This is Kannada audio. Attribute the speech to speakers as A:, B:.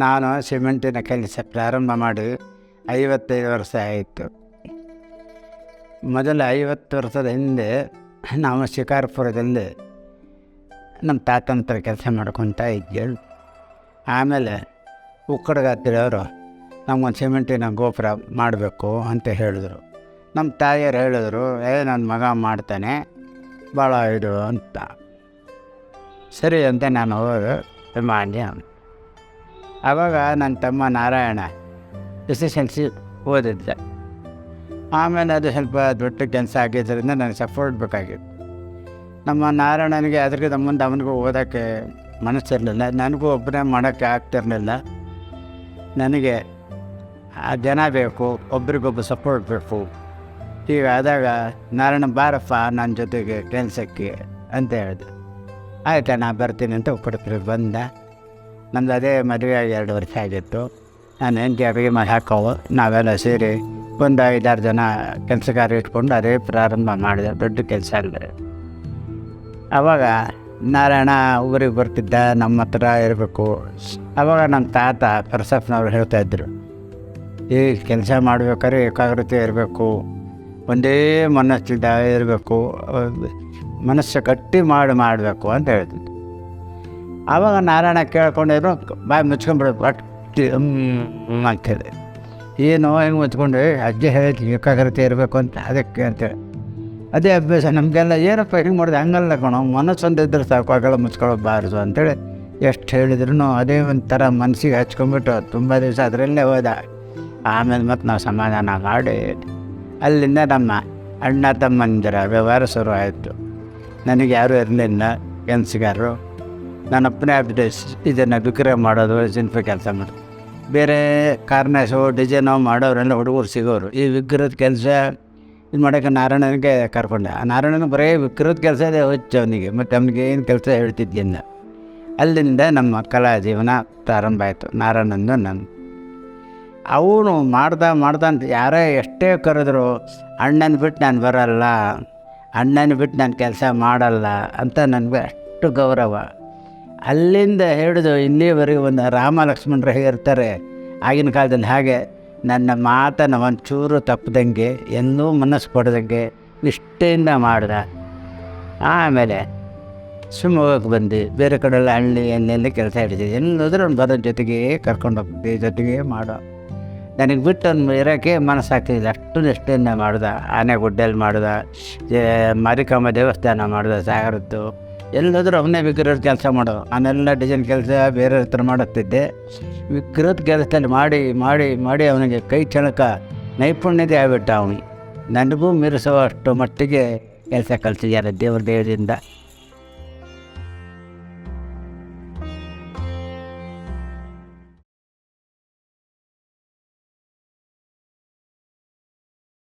A: ನಾನು ಸಿಮೆಂಟಿನ ಕೆಲಸ ಪ್ರಾರಂಭ ಮಾಡಿ 55 ವರ್ಷ ಆಯಿತು. ಮೊದಲು 50 ವರ್ಷದ ಹಿಂದೆ ನಾವು ಶಿಕಾರ್ಪುರದಲ್ಲಿ ನಮ್ಮ ತಾತನ ಹತ್ರ ಕೆಲಸ ಮಾಡ್ಕೊತಾ ಇದ್ದೇವೆ. ಆಮೇಲೆ ಉಕ್ಕಡಗಾತಿರೋರು ನಮಗೊಂದು ಸಿಮೆಂಟಿನ ಗೋಪುರ ಮಾಡಬೇಕು ಅಂತ ಹೇಳಿದ್ರು. ನಮ್ಮ ತಾಯಿಯರು ಹೇಳಿದ್ರು, ನನ್ನ ಮಗ ಮಾಡ್ತಾನೆ, ಭಾಳ ಇದು ಅಂತ. ಸರಿ ಅಂತ ನಾನು ಹೋಗಿ ಮಾಡಿ. ಆವಾಗ ನನ್ನ ತಮ್ಮ ನಾರಾಯಣ SSLC ಓದಿದ್ದೆ. ಆಮೇಲೆ ಅದು ಸ್ವಲ್ಪ ದೊಡ್ಡ ಕೆಲಸ ಆಗಿದ್ದರಿಂದ ನನಗೆ ಸಪೋರ್ಟ್ ಬೇಕಾಗಿತ್ತು. ನಮ್ಮ ನಾರಾಯಣನಿಗೆ ಅದ್ರಿಗೆ ಮುಂದೆ ಅವನಿಗೂ ಓದೋಕ್ಕೆ ಮನಸ್ಸಿರಲಿಲ್ಲ, ನನಗೂ ಒಬ್ಬನೇ ಮಾಡೋಕ್ಕೆ ಆಗ್ತಿರಲಿಲ್ಲ. ನನಗೆ ಆ ಜನ ಬೇಕು, ಒಬ್ರಿಗೊಬ್ಬರು ಸಪೋರ್ಟ್ ಬೇಕು. ಹೀಗಾದಾಗ ನಾರಾಯಣ ಬಾರಪ್ಪ ನನ್ನ ಜೊತೆಗೆ ಕೆಲಸಕ್ಕೆ ಅಂತ ಹೇಳಿದೆ. ಆಯಿತಾ, ನಾನು ಬರ್ತೀನಿ ಅಂತ ಉಪ್ಪಡ್ತಿರು ಬಂದ. ನಮ್ಮದು ಅದೇ ಮದುವೆಯಾಗಿ 2 ವರ್ಷ ಆಗಿತ್ತು. ನಾನು ಹೆಂಡತಿ ಅಡುಗೆ ಮಾಡಿ ಹಾಕೋವು, ನಾವೆಲ್ಲ ಸೇರಿ ಒಂದು 5-6 ಜನ ಕೆಲಸಗಾರ ಇಟ್ಕೊಂಡು ಅದೇ ಪ್ರಾರಂಭ ಮಾಡಿದೆ. ದೊಡ್ಡ ಕೆಲಸ ಅಂದರೆ ಆವಾಗ ನಾರಾಯಣ ಊರಿಗೆ ಬರ್ತಿದ್ದ, ನಮ್ಮ ಹತ್ರ ಇರಬೇಕು. ಆವಾಗ ನಮ್ಮ ತಾತ ಪರಸಪ್ಪನವ್ರು ಹೇಳ್ತಾಯಿದ್ರು, ಈ ಕೆಲಸ ಮಾಡ್ಬೇಕಾದ್ರೆ ಏಕಾಗ್ರತೆ ಇರಬೇಕು, ಒಂದೇ ಮನಸ್ಸಿಂದ ಇರಬೇಕು, ಮನಸ್ಸು ಗಟ್ಟಿ ಮಾಡಬೇಕು ಅಂತ ಹೇಳ್ತಿದ್ದೆ. ಆವಾಗ ನಾರಾಯಣ ಕೇಳ್ಕೊಂಡಿದ್ರು, ಬಾಯಿ ಮುಚ್ಕೊಂಡ್ಬಿಡೋದು ಗಟ್ಟಿ ಅಂತೇಳಿ. ಏನೋ ಹೆಂಗೆ ಮುಚ್ಕೊಂಡು ಅಜ್ಜಿ ಹೇಳಿ ಏಕಾಗ್ರತೆ ಇರಬೇಕು ಅಂತ, ಅದಕ್ಕೆ ಅಂತೇಳಿ ಅದೇ ಅಭ್ಯಾಸ ನಮಗೆಲ್ಲ. ಏನಪ್ಪ ಹಿಂಗೆ ಮಾಡಿದೆ, ಹಂಗಲ್ಲ ಕಣೋ, ಮನಸ್ಸೊಂದು ಇದ್ರೆ ಸಾಕು, ಆಗಲ್ಲ ಮುಚ್ಕೊಳ್ಳೋಬಾರ್ದು ಅಂತೇಳಿ ಎಷ್ಟು ಹೇಳಿದ್ರು ಅದೇ ಒಂಥರ ಮನಸ್ಸಿಗೆ ಹಚ್ಕೊಂಡ್ಬಿಟ್ಟು ತುಂಬ ದಿವಸ ಅದರಲ್ಲೇ ಹೋದ. ಆಮೇಲೆ ಮತ್ತು ನಾವು ಸಮಾಧಾನ ಮಾಡಿ ಅಲ್ಲಿಂದ ನಮ್ಮ ಅಣ್ಣ ತಮ್ಮಂದಿರ ವ್ಯವಹಾರ ಶುರು ಆಯಿತು. ನನಗೆ ಯಾರೂ ಇರಲಿಲ್ಲ ಕೆಲಸಗಾರರು. ನಾನೊಬ್ಬನೇ ಅಪ್ಡೇಸ್ ಇದನ್ನು ವಿಕ್ರಯ ಮಾಡೋದು, ಶಿಲ್ಪಿ ಕೆಲಸ ಮಾಡೋದು. ಬೇರೆ ಕಾರ್ನಸು ಡಿಸೈನೋ ಮಾಡೋರೆಲ್ಲ ಹುಡುಗರು ಸಿಗೋರು. ಈ ವಿಗ್ರಹದ ಕೆಲಸ ಇದು ಮಾಡೋಕ್ಕೆ ನಾರಾಯಣನಿಗೆ ಕರ್ಕೊಂಡೆ. ಆ ನಾರಾಯಣನಿಗೆ ಬರೀ ವಿಗ್ರಹದ ಕೆಲಸ ಇದೆ ಹುಚ್ಚು ಅವನಿಗೆ, ಮತ್ತು ಅವನಿಗೆ ಏನು ಕೆಲಸ ಹೇಳ್ತಿದ್ದಿಲ್ಲ. ಅಲ್ಲಿಂದ ನಮ್ಮ ಕಲಾ ಜೀವನ ಪ್ರಾರಂಭ ಆಯಿತು, ನಾರಾಯಣಂದು ನನ್ನ. ಅವನು ಮಾಡ್ದ ಅಂತ ಯಾರೇ ಎಷ್ಟೇ ಕರೆದ್ರು, ಅಣ್ಣನ ಬಿಟ್ಟು ನಾನು ಬರಲ್ಲ, ಅಣ್ಣನ ಬಿಟ್ಟು ನಾನು ಕೆಲಸ ಮಾಡಲ್ಲ ಅಂತ ನನಗೆ ಅಷ್ಟು ಗೌರವ. ಅಲ್ಲಿಂದ ಹಿಡಿದು ಇಲ್ಲಿವರೆಗೆ ಒಂದು ರಾಮ ಲಕ್ಷ್ಮಣರು ಹೇಗಿರ್ತಾರೆ ಆಗಿನ ಕಾಲದಲ್ಲಿ, ಹಾಗೆ ನನ್ನ ಮಾತನ್ನು ಒಂಚೂರು ತಪ್ಪದಂಗೆ, ಎಲ್ಲೂ ಮನಸ್ಸು ಪಡೆದಂಗೆ ನಿಷ್ಠೆಯಿಂದ ಮಾಡ್ದೆ. ಆಮೇಲೆ ಶಿವಮೊಗ್ಗಕ್ಕೆ ಬಂದು ಬೇರೆ ಕಡೆಲ್ಲ ಹಳ್ಳಿ ಎಲ್ಲೆಲ್ಲಿ ಕೆಲಸ ಹಿಡಿದಿದ್ದೆ. ಎಲ್ಲೋದ್ರೂ ಅವ್ನು ಬರೋ ಜೊತೆಗೆ ಕರ್ಕೊಂಡು ಹೋಗ್ತಿದ್ದೆ, ಜೊತೆಗೆ ಮಾಡೋ. ನನಗೆ ಬಿಟ್ಟು ಅವ್ನು ಇರೋಕ್ಕೆ ಮನಸ್ಸಾಗ್ತಿದ್ದಿಲ್ಲ, ಅಷ್ಟು ನಿಷ್ಠೆಯಿಂದ ಮಾಡ್ದೆ. ಆನೆಗುಡ್ಡಲ್ಲಿ ಮಾಡ್ದೆ, ಮಾರಿಕಾಂಬ ದೇವಸ್ಥಾನ ಮಾಡ್ದೆ, ಸಾಗರದ್ದು. ಎಲ್ಲೋದ್ರೂ ಅವನೇ ವಿಗ್ರಹದ ಕೆಲಸ ಮಾಡೋ. ನಾನೆಲ್ಲ ಡಿಸೈನ್ ಕೆಲಸ ಬೇರೆ ಹತ್ರ ಮಾಡುತ್ತಿದ್ದೆ. ವಿಗ್ರಹದ ಕೆಲಸದಲ್ಲಿ ಮಾಡಿ ಮಾಡಿ ಮಾಡಿ ಅವನಿಗೆ ಕೈ ಚಳಕ ನೈಪುಣ್ಯತೆ ಆಗ್ಬಿಟ್ಟ. ಅವನಿಗೆ ನನಗೂ ಮೀರಿಸೋ ಅಷ್ಟು ಮಟ್ಟಿಗೆ ಕೆಲಸ ಕಲಿಸಿದ್ದಾರೆ ದೇವ್ರ ದೇವರಿಂದ.